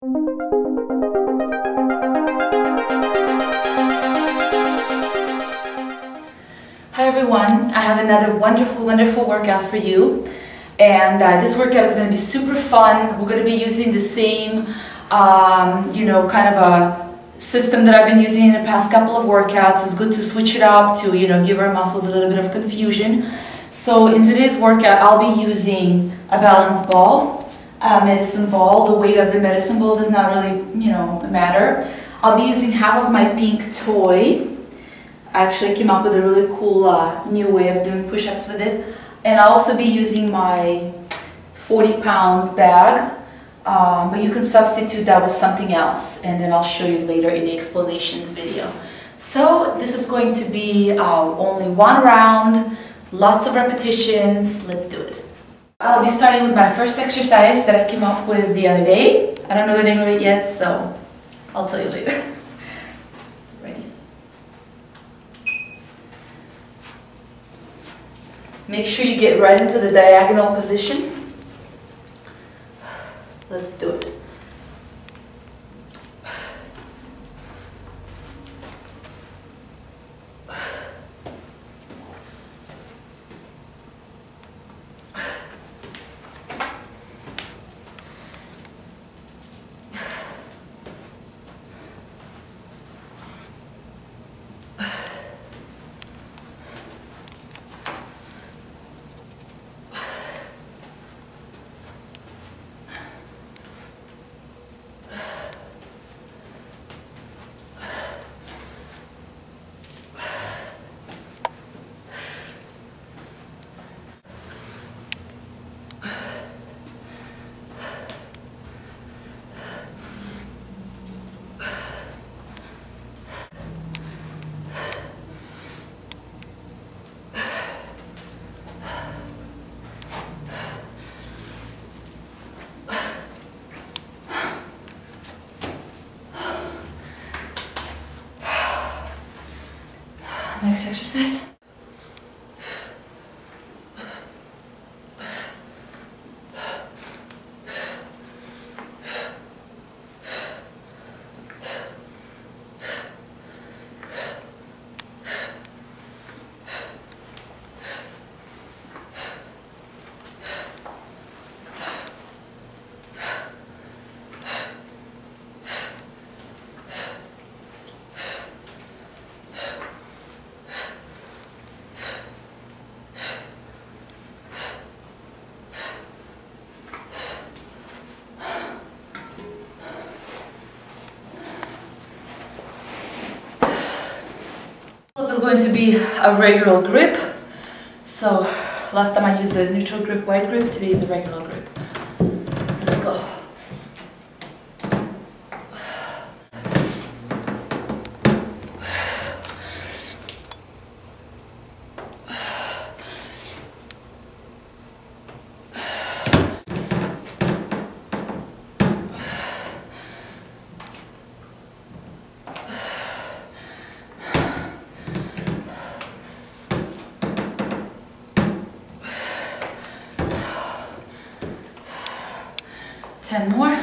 Hi everyone, I have another wonderful workout for you, and this workout is going to be super fun. We're going to be using the same kind of a system that I've been using in the past couple of workouts. It's good to switch it up to give our muscles a little bit of confusion. So in today's workout I'll be using a balance ball, a medicine ball. The weight of the medicine ball does not really matter. I'll be using half of my pink toy. I actually came up with a really cool new way of doing push-ups with it. And I'll also be using my 40-pound bag, but you can substitute that with something else, and then I'll show you later in the explanations video. So this is going to be only one round, lots of repetitions. Let's do it. I'll be starting with my first exercise that I came up with the other day. I don't know the name of it yet, so I'll tell you later. Make sure you get right into the diagonal position. Let's do it. Next exercise. Is going to be a regular grip. So last time I used the neutral grip, wide grip. Today is a regular grip. Let's go. Ten more.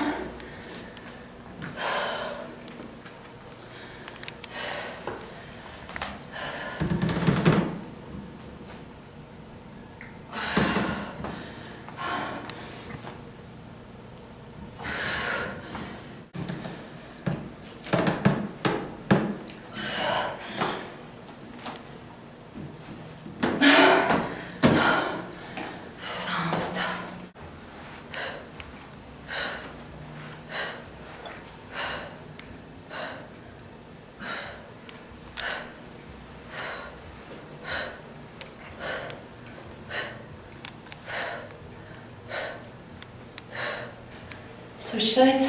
Switch sides.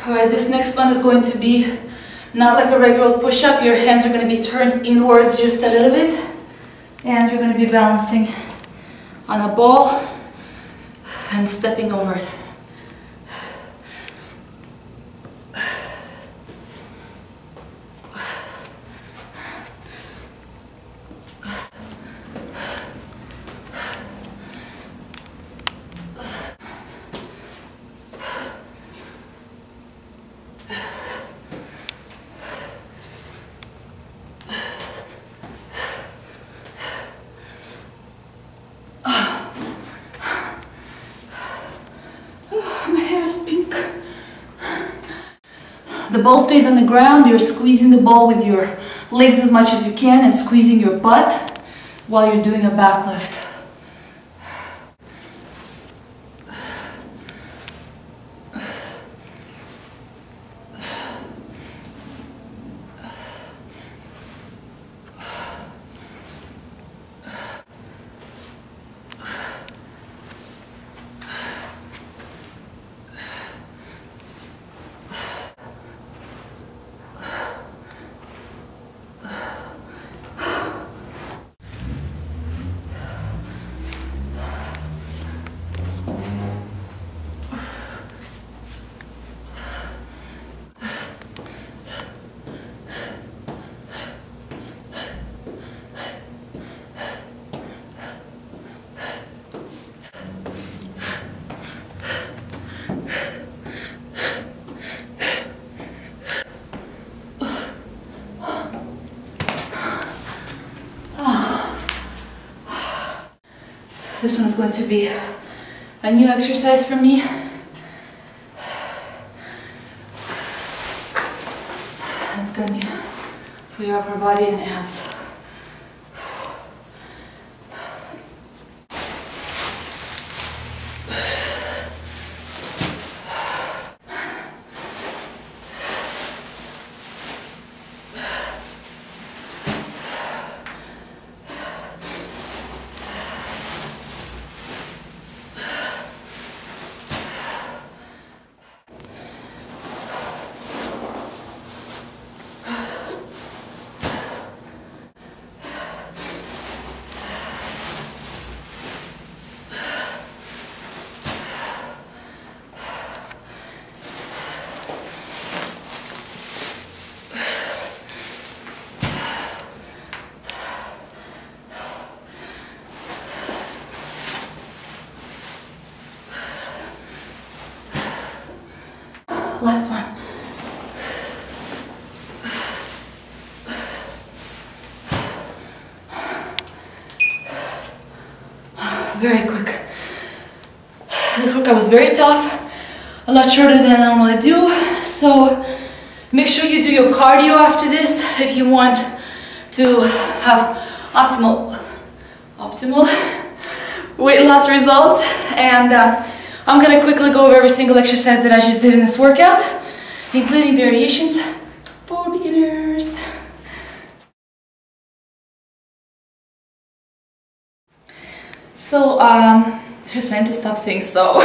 Alright, this next one is going to be not like a regular push-up. Your hands are going to be turned inwards just a little bit. And you're going to be balancing on a ball and stepping over it. The ball stays on the ground. You're squeezing the ball with your legs as much as you can and squeezing your butt while you're doing a back lift. This one is going to be a new exercise for me. And it's going to be for your upper body and abs. Last one. Very quick. This workout was very tough, a lot shorter than I normally do, so make sure you do your cardio after this if you want to have optimal weight loss results. And I'm going to quickly go over every single exercise that I just did in this workout, including variations for beginners. So, seriously, I need to stop saying so.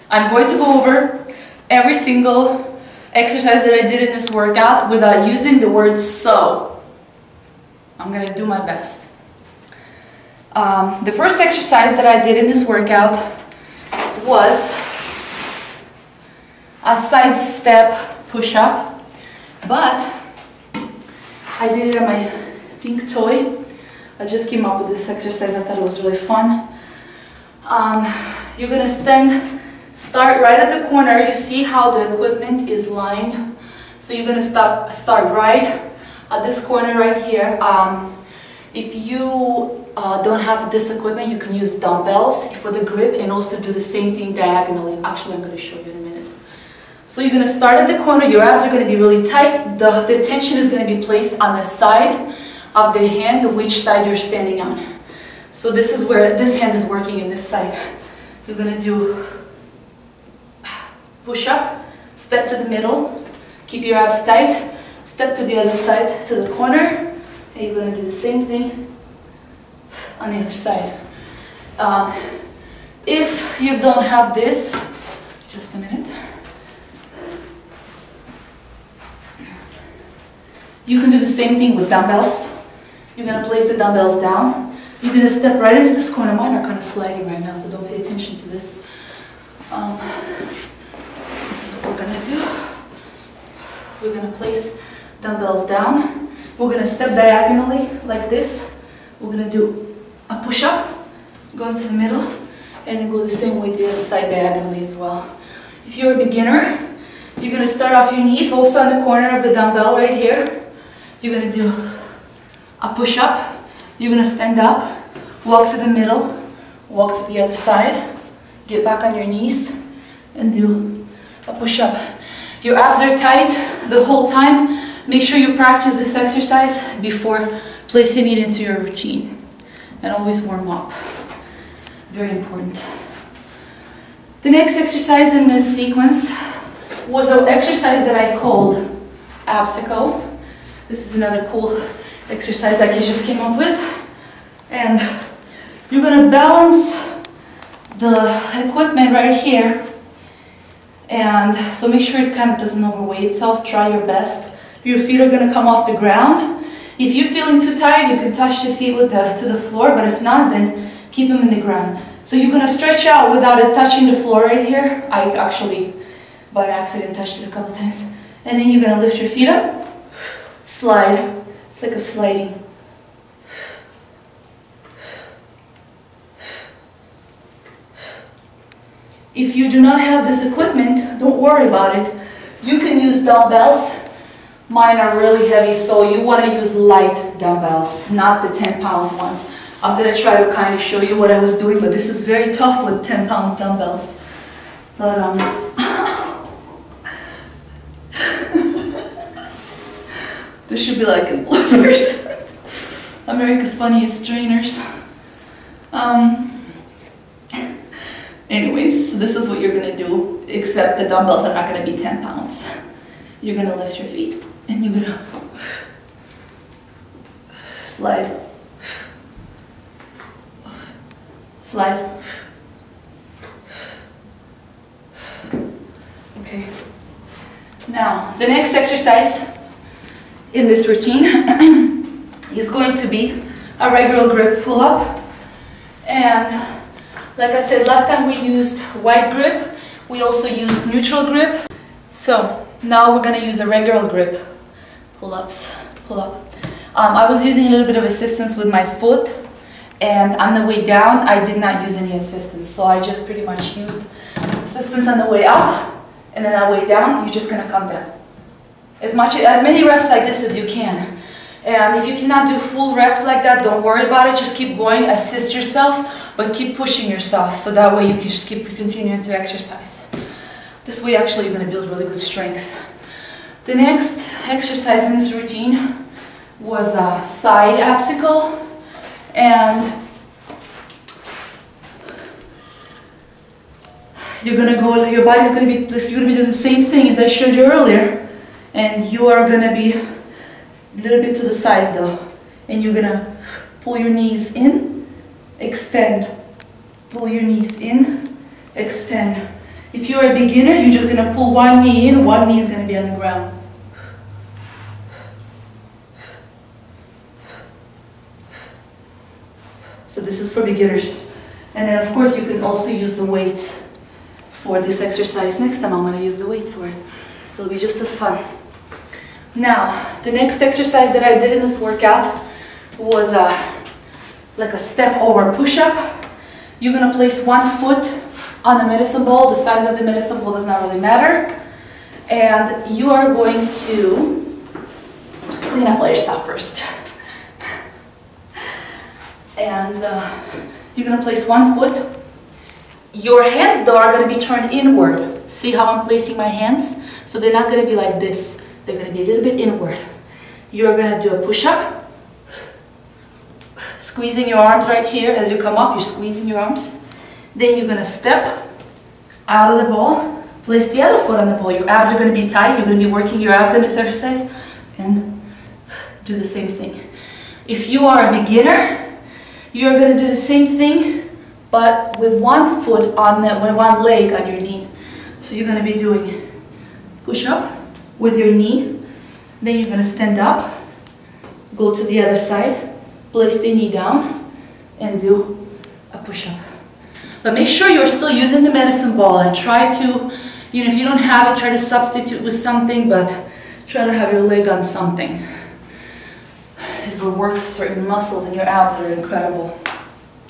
I'm going to go over every single exercise that I did in this workout without using the word so. I'm going to do my best. The first exercise that I did in this workout was a sidestep push-up, but I did it on my pink toy. I just came up with this exercise. I thought it was really fun. You're gonna start right at the corner. You see how the equipment is lined. So you're gonna start right at this corner right here. If you don't have this equipment, you can use dumbbells for the grip and also do the same thing diagonally. Actually, I'm going to show you in a minute. So you're going to start at the corner. Your abs are going to be really tight. The tension is going to be placed on the side of the hand, which side you're standing on. So this is where this hand is working in this side. You're going to do push-up, step to the middle, keep your abs tight, step to the other side, to the corner, and you're going to do the same thing on the other side. If you don't have this, just a minute. You can do the same thing with dumbbells. You're going to place the dumbbells down. You're going to step right into this corner. Mine are kind of sliding right now, so don't pay attention to this. This is what we're going to do. We're going to place dumbbells down. We're going to step diagonally like this. We're going to do a push-up, go into the middle, and then go the same way to the other side diagonally as well. If you're a beginner, you're going to start off your knees, also on the corner of the dumbbell right here. You're going to do a push-up. You're going to stand up, walk to the middle, walk to the other side, get back on your knees, and do a push-up. Your abs are tight the whole time. Make sure you practice this exercise before placing it into your routine. And always warm up. Very important. The next exercise in this sequence was an exercise that I called Absicle. This is another cool exercise I just came up with. And you're going to balance the equipment right here. And so make sure it kind of doesn't overweigh itself. Try your best. Your feet are going to come off the ground. If you're feeling too tired, you can touch the feet to the floor, but if not, then keep them in the ground. So you're going to stretch out without it touching the floor right here. I actually, by accident, touched it a couple times. And then you're going to lift your feet up, slide. It's like a sliding. If you do not have this equipment, don't worry about it. You can use dumbbells. Mine are really heavy, so you want to use light dumbbells, not the 10-pound ones. I'm going to try to kind of show you what I was doing, but this is very tough with 10 pounds dumbbells. But this should be like in bloopers. America's Funniest Trainers. Anyways, so this is what you're going to do, except the dumbbells are not going to be 10 pounds. You're going to lift your feet, and you're going to slide, slide. Okay. Now, the next exercise in this routine is going to be a regular grip pull-up. And like I said, last time we used wide grip, we also used neutral grip. So now we're going to use a regular grip pull-ups. I was using a little bit of assistance with my foot, and on the way down I did not use any assistance, so I just pretty much used assistance on the way up, and then on the way down you're just going to come down. As many reps like this as you can. And if you cannot do full reps like that, don't worry about it. Just keep going, assist yourself, but keep pushing yourself, so that way you can just keep continuing to exercise. This way actually you're going to build really good strength. The next exercise in this routine was a side absicle, and you're going to go, your body's going to be, you're going to be doing the same thing as I showed you earlier, and you are going to be a little bit to the side though, and you're going to pull your knees in, extend, pull your knees in, extend. If you're a beginner, you're just going to pull one knee in, one knee is going to be on the ground. So this is for beginners. And then of course you can also use the weights for this exercise. Next time I'm going to use the weights for it. It'll be just as fun. Now, the next exercise that I did in this workout was like a step over push-up. You're going to place one foot on the medicine ball. The size of the medicine ball does not really matter. And you are going to clean up all your stuff first. And you're going to place one foot. Your hands, though, are going to be turned inward. See how I'm placing my hands? So they're not going to be like this. They're going to be a little bit inward. You're going to do a push-up. Squeezing your arms right here. As you come up, you're squeezing your arms. Then you're going to step out of the ball. Place the other foot on the ball. Your abs are going to be tight. You're going to be working your abs in this exercise. And do the same thing. If you are a beginner, you're going to do the same thing, but with one foot on with one leg on your knee. So you're going to be doing push-up with your knee. Then you're going to stand up. Go to the other side, place the knee down, and do a push-up. But make sure you're still using the medicine ball and try to, you know, if you don't have it, try to substitute with something, but try to have your leg on something. It will work certain muscles in your abs that are incredible.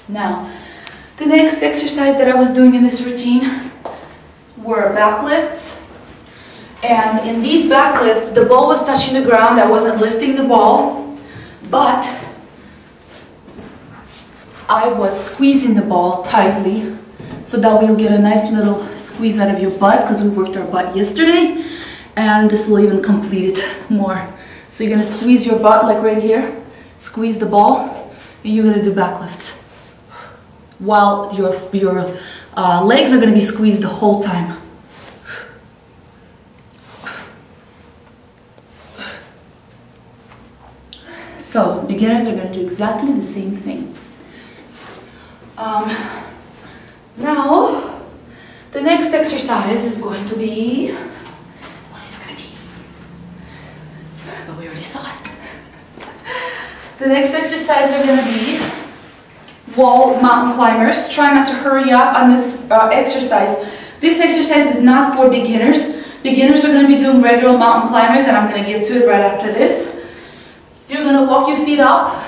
Now, the next exercise that I was doing in this routine were back lifts. And in these back lifts, the ball was touching the ground. I wasn't lifting the ball, but I was squeezing the ball tightly so that we'll get a nice little squeeze out of your butt, because we worked our butt yesterday, and this will even complete it more. So you're going to squeeze your butt like right here, squeeze the ball, and you're going to do back lifts while your legs are going to be squeezed the whole time. So beginners are going to do exactly the same thing. Now, the next exercise is going to be, what is it going to be? But we already saw it. The next exercise are going to be wall mountain climbers. Try not to hurry up on this exercise. This exercise is not for beginners. Beginners are going to be doing regular mountain climbers, and I'm going to get to it right after this. You're going to walk your feet up.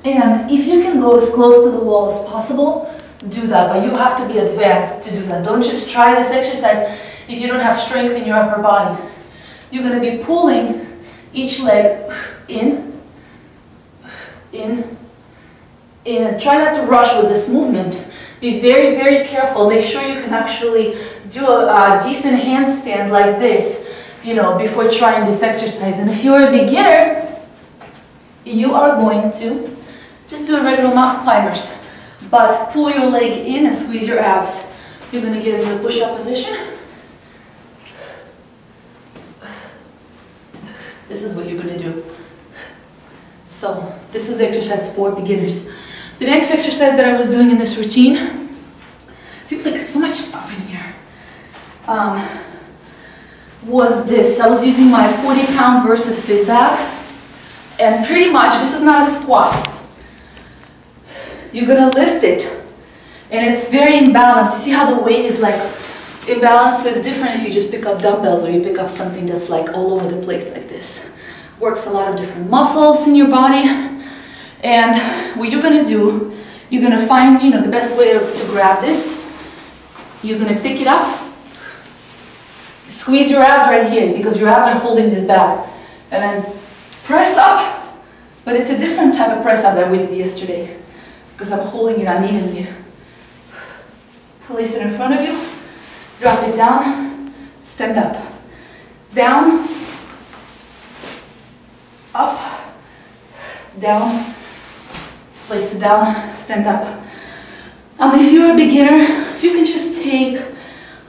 And if you can go as close to the wall as possible, do that. But you have to be advanced to do that. Don't just try this exercise if you don't have strength in your upper body. You're going to be pulling each leg in, and try not to rush with this movement. Be very, very careful. Make sure you can actually do a decent handstand like this, you know, before trying this exercise. And if you're a beginner, you are going to just do a regular mountain climbers, but pull your leg in and squeeze your abs. You're going to get into a push-up position. This is what you're going to do. So this is exercise for beginners. The next exercise that I was doing in this routine, seems like so much stuff in here, was this. I was using my 40-pound Versa Fit bag, and pretty much this is not a squat. You're going to lift it, and it's very imbalanced. You see how the weight is like imbalanced? So it's different if you just pick up dumbbells or you pick up something that's like all over the place like this. Works a lot of different muscles in your body. And what you're going to do, you're going to find, you know, the best way to grab this. You're going to pick it up, squeeze your abs right here, because your abs are holding this back, and then press up. But it's a different type of press up that we did yesterday, because I'm holding it unevenly. Place it in front of you, drop it down, stand up. Down, up, down, place it down, stand up. If you're a beginner, you can just take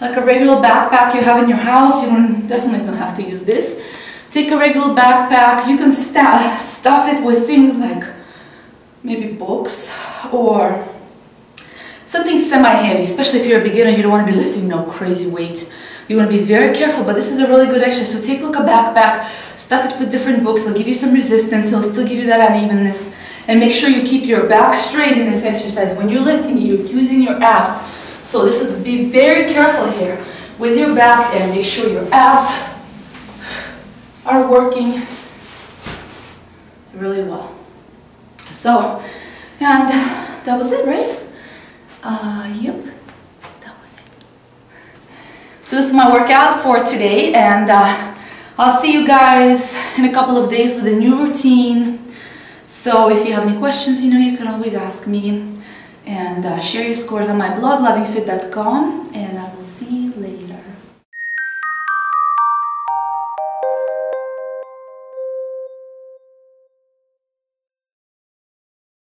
like a regular backpack you have in your house. You definitely don't have to use this. Take a regular backpack. You can stuff it with things like maybe books or something semi-heavy, especially if you're a beginner. You don't want to be lifting no crazy weight. You want to be very careful, but this is a really good exercise. So take like a backpack, stuff it with different books. It'll give you some resistance. It'll still give you that unevenness. And make sure you keep your back straight in this exercise. When you're lifting, you're using your abs. So this is, be very careful here with your back, and make sure your abs are working really well. So, and that was it, right? Yep, that was it. So this is my workout for today, and I'll see you guys in a couple of days with a new routine. So if you have any questions, you know, you can always ask me, and share your scores on my blog, lovingfit.com, and I will see you later.